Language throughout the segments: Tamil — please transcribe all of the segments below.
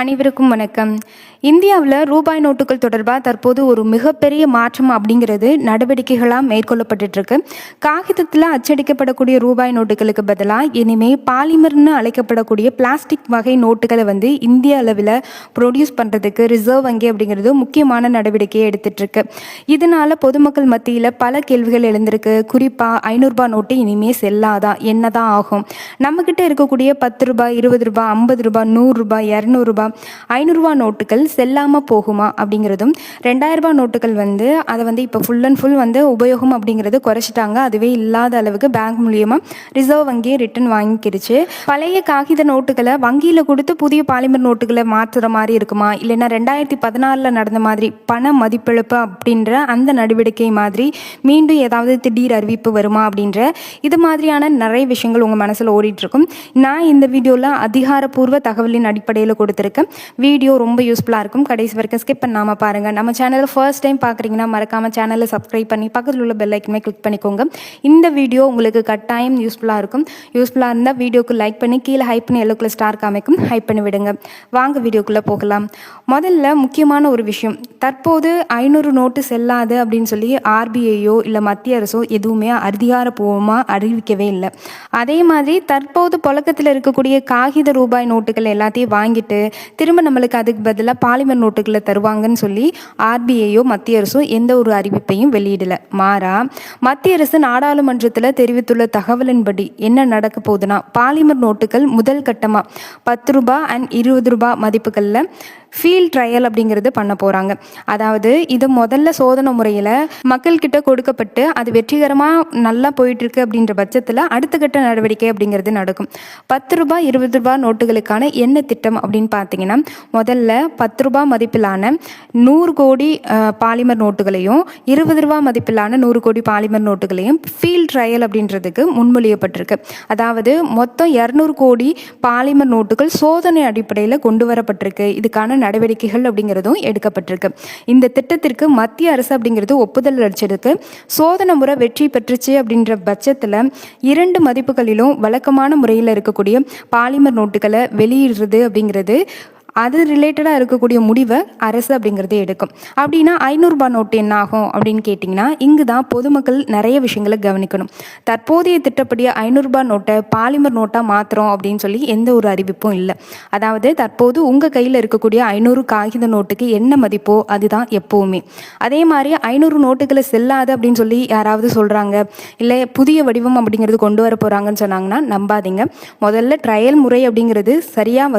அனைவருக்கும் வணக்கம். இந்தியாவில் ரூபாய் நோட்டுகள் தொடர்பாக தற்போது ஒரு மிகப்பெரிய மாற்றம் அப்படிங்கிறது நடவடிக்கைகளாக மேற்கொள்ளப்பட்டுருக்கு. காகிதத்தில் அச்சடிக்கப்படக்கூடிய ரூபாய் நோட்டுகளுக்கு பதிலாக இனிமேல் பாலிமர்னு அழைக்கப்படக்கூடிய பிளாஸ்டிக் வகை நோட்டுகளை இந்திய அளவில் ப்ரொடியூஸ் பண்ணுறதுக்கு ரிசர்வ் வங்கி அப்படிங்கிறது முக்கியமான நடவடிக்கையை எடுத்துகிட்ருக்கு. இதனால் பொதுமக்கள் மத்தியில் பல கேள்விகள் எழுந்திருக்கு. குறிப்பாக 500 ரூபாய் நோட்டு இனிமேல் செல்லாதா, என்னதான் ஆகும்? நம்மக்கிட்ட இருக்கக்கூடிய 10 ரூபாய், 20 ரூபாய், 50 ரூபாய், 100 ரூபாய், 200 ரூபாய், 500 ரூபாய் நோட்டுகள் செல்லாமல் போகுமா அப்படிங்கிறதும், 2000 ரூபாய் நோட்டுகள் அதை இப்போ ஃபுல் அண்ட் ஃபுல் உபயோகம் அப்படிங்கிறது குறைச்சிட்டாங்க. அதுவே இல்லாத அளவுக்கு பேங்க் மூலியமாக ரிசர்வ் வங்கியை ரிட்டர்ன் வாங்கிக்கிடுச்சு. பழைய காகித நோட்டுகளை வங்கியில் கொடுத்து புதிய பாலிமர் நோட்டுகளை மாற்றுற மாதிரி இருக்குமா, இல்லைன்னா 2014 நடந்த மாதிரி பண மதிப்பிழப்பு அப்படின்ற அந்த நடவடிக்கை மாதிரி மீண்டும் ஏதாவது திடீர் அறிவிப்பு வருமா அப்படின்ற இது மாதிரியான நிறைய விஷயங்கள் உங்கள் மனசில் ஓடிட்டுருக்கும். நான் இந்த வீடியோவில் அதிகாரப்பூர்வ தகவலின் அடிப்படையில் கொடுத்துருக்கேன். வீடியோ ரொம்ப யூஸ்ஃபுல்லாக இருக்கும். கடைசி வரைக்கும் ஸ்கிப் பண்ணாமல் பாருங்கள். நம்ம சேனலை ஃபர்ஸ்ட் டைம் பார்க்குறீங்கன்னா மறக்காமல் சேனலை சப்ஸ்கிரைப் பண்ணி பக்கத்தில் உள்ள பெல் ஐக்கனை கிளிக் பண்ணிக்கோங்க. இந்த வீடியோ உங்களுக்கு கட்டாயம் யூஸ்ஃபுல்லாக இருக்கும். யூஸ்ஃபுல்லாக இருந்தால் வீடியோக்கு லைக் பண்ணி கீழே ஹைப் பண்ணி எல்லோ கலர் ஸ்டார் காமிக்கும், ஹைப் பண்ணி விடுங்க. வாங்க வீடியோக்குள்ளே போகலாம். முதல்ல முக்கியமான ஒரு விஷயம், தற்போது 500 நோட்டு செல்லாது அப்படின்னு சொல்லி ஆர்பிஐயோ இல்லை மத்திய அரசோ எதுவுமே அதிகாரப்பூர்வமாக அறிவிக்கவே இல்லை. அதே மாதிரி தற்போது புழக்கத்தில் இருக்கக்கூடிய காகித ரூபாய் நோட்டுகள் எல்லாத்தையும் வாங்கிட்டு திரும்ப நம்மளுக்கு அதுக்கு பதிலாக பாலிமர் நோட்டுகளை தருவாங்கன்னு சொல்லி ஆர்பிஐயோ மத்திய அரசோ எந்த ஒரு அறிவிப்பையும் வெளியிடலை. மாறா மத்திய அரசு நாடாளுமன்றத்தில் தெரிவித்துள்ள தகவலின்படி என்ன நடக்க போகுதுன்னா, பாலிமர் நோட்டுகள் முதல் கட்டமாக 10 ரூபாய் அண்ட் 20 ரூபாய் மதிப்புகளில் ஃபீல்ட் ட்ரையல் அப்படிங்கிறது பண்ண போகிறாங்க. அதாவது இது முதல்ல சோதனை முறையில் மக்கள்கிட்ட கொடுக்கப்பட்டு அது வெற்றிகரமாக நல்லா போயிட்டுருக்கு அப்படின்ற பட்சத்தில் அடுத்த கட்ட நடவடிக்கை அப்படிங்கிறது நடக்கும். 10 ரூபாய் 20 ரூபாய் நோட்டுகளுக்கான என்ன திட்டம் அப்படின்னு பார்த்தீங்கன்னா, முதல்ல 10 ரூபாய் மதிப்பிலான 100 கோடி பாலிமர் நோட்டுகளையும் 20 ரூபாய் மதிப்பிலான 100 கோடி பாலிமர் நோட்டுகளையும் ஃபீல்ட் ட்ரையல் அப்படின்றதுக்கு முன்மொழியப்பட்டிருக்கு. அதாவது மொத்தம் 200 கோடி பாலிமர் நோட்டுகள் சோதனை அடிப்படையில் கொண்டு வரப்பட்டிருக்கு. இதுக்கான நடவடிக்கைகள் அப்படிங்கிறதும் எடுக்கப்பட்டிருக்கு. இந்த திட்டத்திற்கு மத்திய அரசு அப்படிங்கிறது ஒப்புதல் அளிச்சிருக்கு. சோதனை முறை வெற்றி பெற்றுச்சு அப்படின்ற பட்சத்தில் 2 மதிப்புகளிலும் வழக்கமான முறையில் இருக்கக்கூடிய பாலிமர் நோட்டுகளை வெளியிடுறது அப்படிங்கிறது அது ரிலேட்டடாக இருக்கக்கூடிய முடிவை அரசு அப்படிங்கிறது எடுக்கும். அப்படின்னா 500 ரூபாய் நோட்டு என்ன ஆகும் அப்படின்னு கேட்டிங்கன்னா, இங்கு தான் பொதுமக்கள் நிறைய விஷயங்களை கவனிக்கணும். தற்போதைய திட்டப்படி 500 ரூபாய் நோட்டை பாலிமர் நோட்டாக மாற்றுறோம் அப்படின்னு சொல்லி எந்த ஒரு அறிவிப்பும் இல்லை. அதாவது தற்போது உங்கள் கையில் இருக்கக்கூடிய 500 காகித நோட்டுக்கு என்ன மதிப்போ அதுதான் எப்போவுமே. அதே மாதிரி 500 நோட்டுகளை செல்லாது அப்படின்னு சொல்லி யாராவது சொல்கிறாங்க, இல்லை புதிய வடிவம் அப்படிங்கிறது கொண்டு வர போகிறாங்கன்னு சொன்னாங்கன்னா நம்பாதீங்க. முதல்ல ட்ரையல் முறை அப்படிங்கிறது சரியாக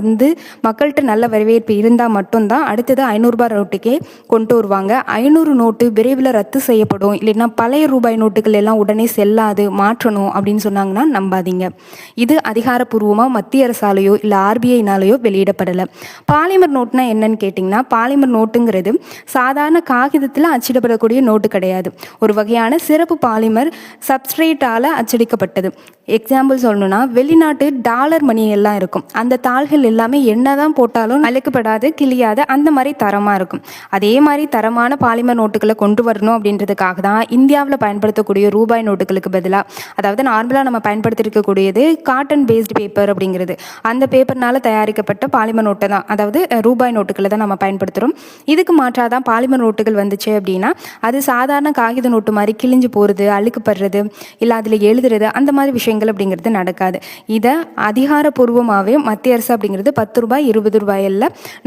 மக்கள்கிட்ட நல்ல வரவேற்பு இருந்தால் மட்டும்தான் அடுத்தது 500 ரூபாய் நோட்டுக்கே கொண்டு வருவாங்க. 500 நோட்டு விரைவில் ரத்து செய்யப்படும், இல்லைன்னா பழைய ரூபாய் நோட்டுகள் எல்லாம் உடனே செல்லாது, மாற்றணும் அப்படின்னு சொன்னாங்கன்னா நம்பாதீங்க. இது அதிகாரப்பூர்வமாக மத்திய அரசாலேயோ இல்லை ஆர்பிஐனாலேயோ வெளியிடப்படலை. பாலிமர் நோட்னா என்னன்னு கேட்டிங்கன்னா, பாலிமர் நோட்டுங்கிறது சாதாரண காகிதத்தில் அச்சிடப்படக்கூடிய நோட்டு கிடையாது. ஒரு வகையான சிறப்பு பாலிமர் சப்ஸ்ட்ரேட்டால் அச்சடிக்கப்பட்டது. எக்ஸாம்பிள் சொல்லணும்னா, வெளிநாட்டு டாலர் மணி எல்லாம் இருக்கும். அந்த தாள்கள் எல்லாமே என்னதான் போட்டாலும் அழுக்கப்படாது, கிளியாது, அந்த மாதிரி தரமாக இருக்கும். அதே மாதிரி தரமான பாலிமர் நோட்டுகளை கொண்டு வரணும் அப்படின்றதுக்காக தான் இந்தியாவில் பயன்படுத்தக்கூடிய ரூபாய் நோட்டுகளுக்கு பதிலாக, அதாவது நார்மலாக நம்ம பயன்படுத்திருக்கக்கூடியது காட்டன் பேஸ்டு பேப்பர் அப்படிங்கிறது, அந்த பேப்பர்னால தயாரிக்கப்பட்ட பாலிமர் நோட்டை தான், அதாவது ரூபாய் நோட்டுகளை தான் நம்ம பயன்படுத்துகிறோம். இதுக்கு மாற்றாக தான் பாலிமர் நோட்டுகள் வந்துச்சு அப்படின்னா அது சாதாரண காகித நோட்டு மாதிரி கிழிஞ்சு போகிறது, அழுக்குப்படுறது, இல்லை அதில் எழுதுறது, அந்த மாதிரி விஷயங்கள் அப்படிங்கிறது நடக்காது. இதை அதிகாரப்பூர்வமாகவே மத்திய அரசு அப்படிங்கிறது 10 ரூபாய் 20 ரூபாயில்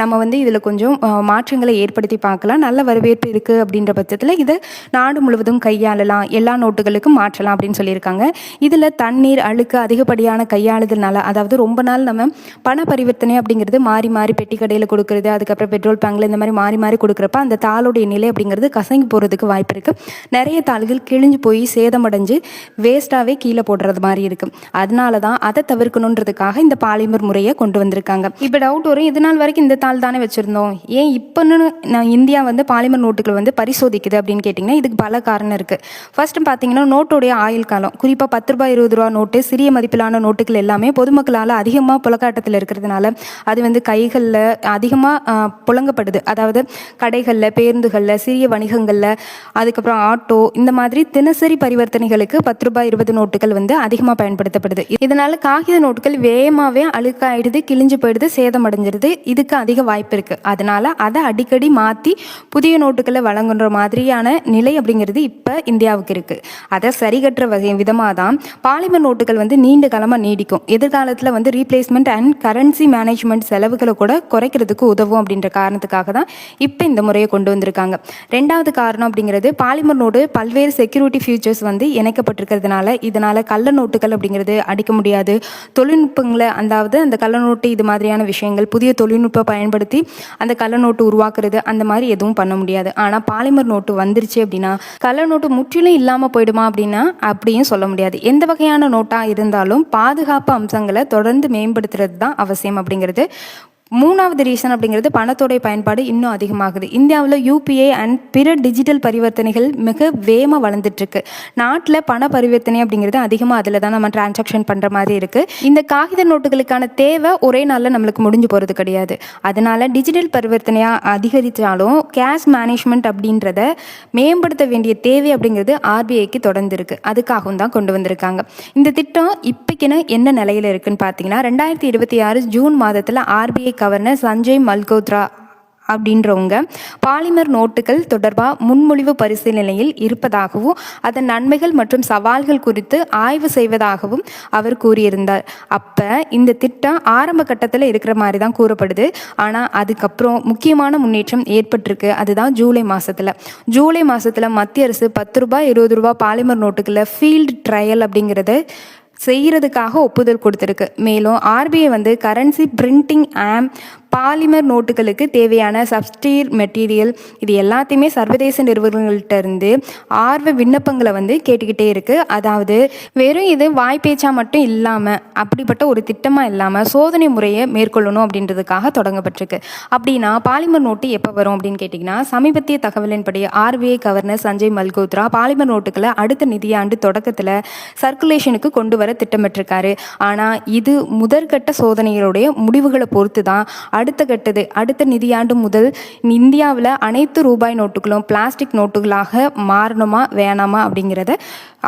நம்ம இதில் கொஞ்சம் மாற்றங்களை ஏற்படுத்தி பார்க்கலாம். நல்ல வரவேற்பு இருக்குது அப்படின்ற பட்சத்தில் இதை நாடு முழுவதும் கையாளலாம், எல்லா நோட்டுகளுக்கும் மாற்றலாம் அப்படின்னு சொல்லியிருக்காங்க. இதில் தண்ணீர், அழுக்கு அதிகப்படியான கையாளுதல்னால, அதாவது ரொம்ப நாள் நம்ம பண பரிவர்த்தனை அப்படிங்கிறது மாறி மாறி பெட்டி கடையில் கொடுக்குறது, அதுக்கப்புறம் பெட்ரோல் பேங்கில் இந்த மாதிரி மாறி மாறி கொடுக்குறப்ப அந்த தாளுடைய நிலை அப்படிங்கிறது கசங்கி போகிறதுக்கு வாய்ப்பு இருக்குது. நிறைய தாள்கள் கிழிஞ்சு போய் சேதமடைஞ்சு வேஸ்ட்டாகவே கீழே போடுறது மாதிரி இருக்குது. அதனால தான் அதை தவிர்க்கணுன்றதுக்காக இந்த பாலிமர் முறையை கொண்டு வந்திருக்காங்க. இப்போ டவுட் வரும், இதனால் வரைக்கும் இந்த தாள் தானே வச்சுருந்தோம், ஏன் இப்போன்னு இந்தியா பாலிமர் நோட்டுகள் பரிசோதிக்குது அப்படின்னு கேட்டிங்கன்னா, இதுக்கு பல காரணம் இருக்குது. ஃபர்ஸ்ட் பார்த்தீங்கன்னா, நோட்டுடைய ஆயுள் காலம், குறிப்பாக 10 ரூபாய் 20 ரூபா நோட்டு, சிறிய மதிப்பிலான நோட்டுகள் எல்லாமே பொதுமக்களால் அதிகமாக புழக்காட்டத்தில் இருக்கிறதுனால அது கைகளில் அதிகமாக புழங்கப்படுது. அதாவது கடைகளில், பேருந்துகளில், சிறிய வணிகங்களில், அதுக்கப்புறம் ஆட்டோ, இந்த மாதிரி தினசரி பரிவர்த்தனைகளுக்கு 10 ரூபாய் 20 நோட்டுகள் அதிகமாக பயன்படுத்தப்படுது. இதனால் காகித நோட்டுகள் வேகமாகவே அழுக்காயிடுது, கிழிஞ்சு போயிடுது, சேதமடைஞ்சிருது. இதுக்கு அதிக வாய்ப்பு இருக்குது. அதனால் அதை அடிக்கடி மாற்றி புதிய நோட்டுகளை வழங்குன்ற மாதிரியான நிலை அப்படிங்கிறது இப்போ இந்தியாவுக்கு இருக்குது. அதை சரிகட்டுற விதமாக தான் பாலிமர் நோட்டுகள் வந்து நீண்ட காலமாக நீடிக்கும். எதிர்காலத்தில் வந்து ரீப்ளேஸ்மெண்ட் அண்ட் கரன்சி மேனேஜ்மெண்ட் செலவுகளை கூட குறைக்கிறதுக்கு உதவும் அப்படின்ற காரணத்துக்காக தான் இப்போ இந்த முறையை கொண்டு வந்திருக்காங்க. ரெண்டாவது காரணம் அப்படிங்கிறது பாலிமர் நோட்டு பல்வேறு செக்யூரிட்டி ஃபியூச்சர்ஸ் வந்து இணைக்கப்பட்டிருக்கிறதுனால இதனால் கள்ள நோட்டுகள் அப்படிங்கிறது அடிக்க முடியாது. தொழில்நுட்பங்களை அதாவது அந்த கள்ள நோட்டு இது மாதிரியான விஷயங்கள் புதிய தொழில்நுட்பம் பயன்படுத்தி அந்த கள்ள நோட்டு உருவாக்குறது அந்த மாதிரி எதுவும் பண்ண முடியாது. ஆனால் பாலிமர் நோட்டு வந்துருச்சு அப்படின்னா கள்ள நோட்டு முற்றிலும் இல்லாமல் போயிடுமா அப்படின்னா அப்படியும் சொல்ல முடியாது. எந்த வகையான நோட்டாக இருந்தாலும் பாதுகாப்பு அம்சங்களை தொடர்ந்து மேம்படுத்துறது தான் அவசியம் அப்படிங்கிறது. மூணாவது ரீசன் அப்படிங்கிறது பணத்தோடைய பயன்பாடு இன்னும் அதிகமாகுது. இந்தியாவில் யூபிஐ அண்ட் பிற டிஜிட்டல் பரிவர்த்தனைகள் மிக வேகமாக வளர்ந்துட்டுருக்கு. நாட்டில் பண பரிவர்த்தனை அப்படிங்கிறது அதிகமாக அதில் தான் நம்ம டிரான்சாக்ஷன் பண்ணுற மாதிரி இருக்குது. இந்த காகித நோட்டுகளுக்கான தேவை ஒரே நாளில் நம்மளுக்கு முடிஞ்சு போகிறது கிடையாது. அதனால் டிஜிட்டல் பரிவர்த்தனையாக அதிகரித்தாலும் கேஷ் மேனேஜ்மெண்ட் அப்படின்றத மேம்படுத்த வேண்டிய தேவை அப்படிங்கிறது ஆர்பிஐக்கு தொடர்ந்து இருக்குது. அதுக்காகவும் தான் கொண்டு வந்திருக்காங்க. இந்த திட்டம் இப்போக்கின என்ன நிலையில் இருக்குன்னு பார்த்தீங்கன்னா 2026 ஜூன் மாதத்தில் ஆர்பிஐ கவர்னர் சஞ்சய் மல்கோத்ரா அப்படின்றவங்க பாலிமர் நோட்டுகள் தொடர்பாக முன்மொழிவு பரிசீலனையில் இருப்பதாகவும் அதன் நன்மைகள் மற்றும் சவால்கள் குறித்து ஆய்வு செய்வதாகவும் அவர் கூறியிருந்தார். அப்போ இந்த திட்டம் ஆரம்ப கட்டத்தில் இருக்கிற மாதிரி தான் கூறப்படுது. ஆனால் அதுக்கப்புறம் முக்கியமான முன்னேற்றம் ஏற்பட்டிருக்கு. அதுதான் ஜூலை மாதத்தில் மத்திய அரசு 10 ரூபாய் 20 ரூபாய் பாலிமர் நோட்டுகளில் ஃபீல்டு ட்ரையல் அப்படிங்கிறத செய்கிறதுக்காக ஒப்புதல் கொடுத்துருக்கு. மேலும் ஆர்பிஐ வந்து கரன்சி பிரிண்டிங் பாலிமர் நோட்டுகளுக்கு தேவையான சப்ஸ்டீர் மெட்டீரியல் இது எல்லாத்தையுமே சர்வதேச நிறுவனங்கள்கிட்ட இருந்து ஆர்வ விண்ணப்பங்களை வந்து கேட்டுக்கிட்டே இருக்குது. அதாவது வெறும் இது வாய்ப்பேச்சா மட்டும் இல்லாமல் அப்படிப்பட்ட ஒரு திட்டமாக இல்லாமல் சோதனை முறையை மேற்கொள்ளணும் அப்படின்றதுக்காக தொடங்கப்பட்டிருக்கு. அப்படின்னா பாலிமர் நோட்டு எப்போ வரும் அப்படின்னு கேட்டிங்கன்னா சமீபத்திய தகவலின்படி RBI governor Sanjay Malhotra polymer நோட்டுகளை அடுத்த நிதியாண்டு தொடக்கத்தில் சர்க்குலேஷனுக்கு கொண்டு வர திட்டமிட்டிருக்காரு. ஆனால் இது முதற்கட்ட சோதனைகளுடைய முடிவுகளை பொறுத்து தான் அடுத்த நிதியாண்டு முதல் இந்தியாவில் அனைத்து ரூபாய் நோட்டுகளும் பிளாஸ்டிக் நோட்டுகளாக மாறணுமா வேணாமா அப்படிங்கிறத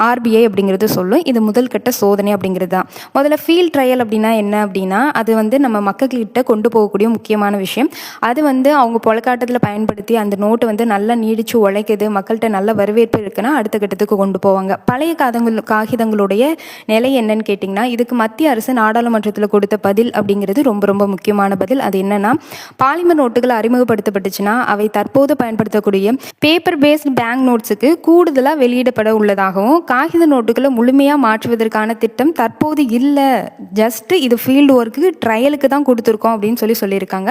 ஆர்பிஐ அப்படிங்கிறது சொல்லும். இது முதல் கட்ட சோதனை அப்படிங்கிறது தான். முதல்ல ஃபீல்ட் ட்ரையல் அப்படின்னா என்ன அப்படின்னா அது வந்து நம்ம மக்கள்கிட்ட கொண்டு போகக்கூடிய முக்கியமான விஷயம். அது வந்து அவங்க பொலக்காட்டத்தில் பயன்படுத்தி அந்த நோட்டு வந்து நல்லா நீடிச்சு உழைக்குது, மக்கள்கிட்ட நல்ல வரவேற்பு இருக்குன்னா அடுத்த கட்டத்துக்கு கொண்டு போவாங்க. பழைய காகிதங்களுடைய நிலை என்னன்னு கேட்டிங்கன்னா இதுக்கு மத்திய அரசு நாடாளுமன்றத்தில் கொடுத்த பதில் அப்படிங்கிறது ரொம்ப ரொம்ப முக்கியமான பதில். அது என்னன்னா பாலிமர் நோட்டுகள் அறிமுகப்படுத்தப்பட்டுச்சுன்னா அவை தற்போது பயன்படுத்தக்கூடிய பேப்பர் பேஸ்ட் பேங்க் நோட்ஸுக்கு கூடுதலாக வெளியிடப்பட உள்ளதாகவும் காகித நோட்டுகளை முழுமையாக மாற்றுவதற்கான திட்டம் தற்போது இல்லை, ஜஸ்ட் இது ஃபீல்டு ஒர்க்கு ட்ரையலுக்கு தான் கொடுத்துருக்கோம் அப்படின்னு சொல்லியிருக்காங்க.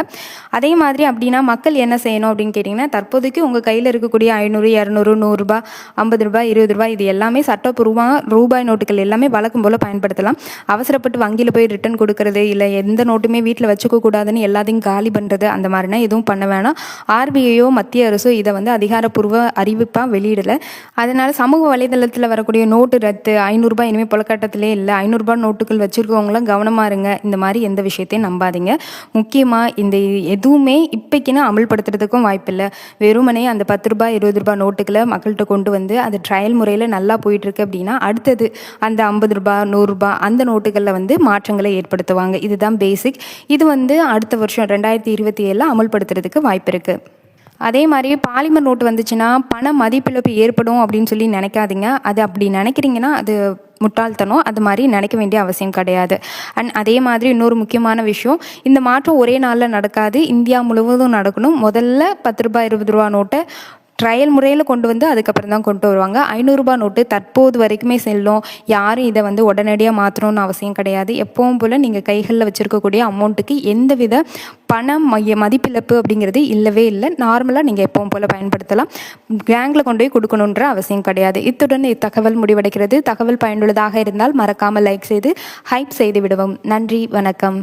அதே மாதிரி அப்படின்னா மக்கள் என்ன செய்யணும் அப்படின்னு கேட்டிங்கன்னா தற்போதைக்கு உங்கள் கையில் இருக்கக்கூடிய 500 200 100 ரூபாய் 50 ரூபாய் 20 ரூபாய் இது எல்லாமே சட்டப்பூர்வமாக ரூபாய் நோட்டுகள் எல்லாமே வழக்கம் போல் பயன்படுத்தலாம். அவசரப்பட்டு வங்கியில் போய் ரிட்டர்ன் கொடுக்கறது இல்லை எந்த நோட்டுமே வீட்டில் வச்சுக்க கூடாதுன்னு எல்லாத்தையும் காலி பண்ணுறது அந்த மாதிரினா எதுவும் பண்ண வேணாம். ஆர்பிஐயோ மத்திய அரசோ இதை வந்து அதிகாரப்பூர்வ அறிவிப்பாக வெளியிடலை. அதனால் சமூக வலைதளத்தில் வரக்கூடிய நோட்டு ரத்து 500 ரூபாய் இனிமேல் புலக்கட்டத்திலே இல்லை, 500 ரூபாய் நோட்டுகள் வச்சுருக்கவங்களாம் கவனமாக இருங்க, இந்த மாதிரி எந்த விஷயத்தையும் நம்பாதீங்க. முக்கியமாக இந்த எதுவுமே இப்போக்கினா அமல்படுத்துறதுக்கும் வாய்ப்பில்லை. வெறுமனே அந்த 10 ரூபாய் 20 ரூபாய் நோட்டுகளை மக்கள்கிட்ட கொண்டு வந்து அது ட்ரையல் முறையில் நல்லா போயிட்டுருக்கு அப்படின்னா அடுத்தது அந்த 50 ரூபாய் 100 ரூபாய் அந்த நோட்டுகளில் வந்து மாற்றங்களை ஏற்படுத்துவாங்க. இதுதான் பேசிக். இது வந்து அடுத்த வருஷம் 2027 அமல்படுத்துறதுக்கு வாய்ப்பு இருக்குது. அதே மாதிரி பாலிமர் நோட்டு வந்துச்சுன்னா பண மதிப்பிழப்பு ஏற்படும் அப்படின்னு சொல்லி நினைக்காதீங்க. அது அப்படி நினைக்கிறீங்கன்னா அது முட்டாள்தனம். அது மாதிரி நினைக்க வேண்டிய அவசியம் கிடையாது. அண்ட் அதே மாதிரி இன்னொரு முக்கியமான விஷயம், இந்த மாற்றம் ஒரே நாளில் நடக்காது, இந்தியா முழுவதும் நடக்கணும். முதல்ல 10 ரூபாய் 20 ரூபா நோட்டை ட்ரையல் முறையில் கொண்டு வந்து அதுக்கப்புறம் தான் கொண்டு வருவாங்க. 500 ரூபாய் நோட்டு தற்போது வரைக்குமே செல்லும். யாரும் இதை வந்து உடனடியாக மாற்றணும்னு அவசியம் கிடையாது. எப்பவும் போல் நீங்கள் கைகளில் வச்சுருக்கக்கூடிய அமௌண்ட்டுக்கு எந்தவித பண மதிப்பிழப்பு அப்படிங்கிறது இல்லவே இல்லை. நார்மலாக நீங்கள் எப்பவும் போல் பயன்படுத்தலாம். பேங்கில் கொண்டு போய் கொடுக்கணுன்ற அவசியம் கிடையாது. இத்துடன் இத்தகவல் முடிவடைகிறது. தகவல் பயனுள்ளதாக இருந்தால் மறக்காமல் லைக் செய்து ஹைப் செய்து விடுவோம். நன்றி, வணக்கம்.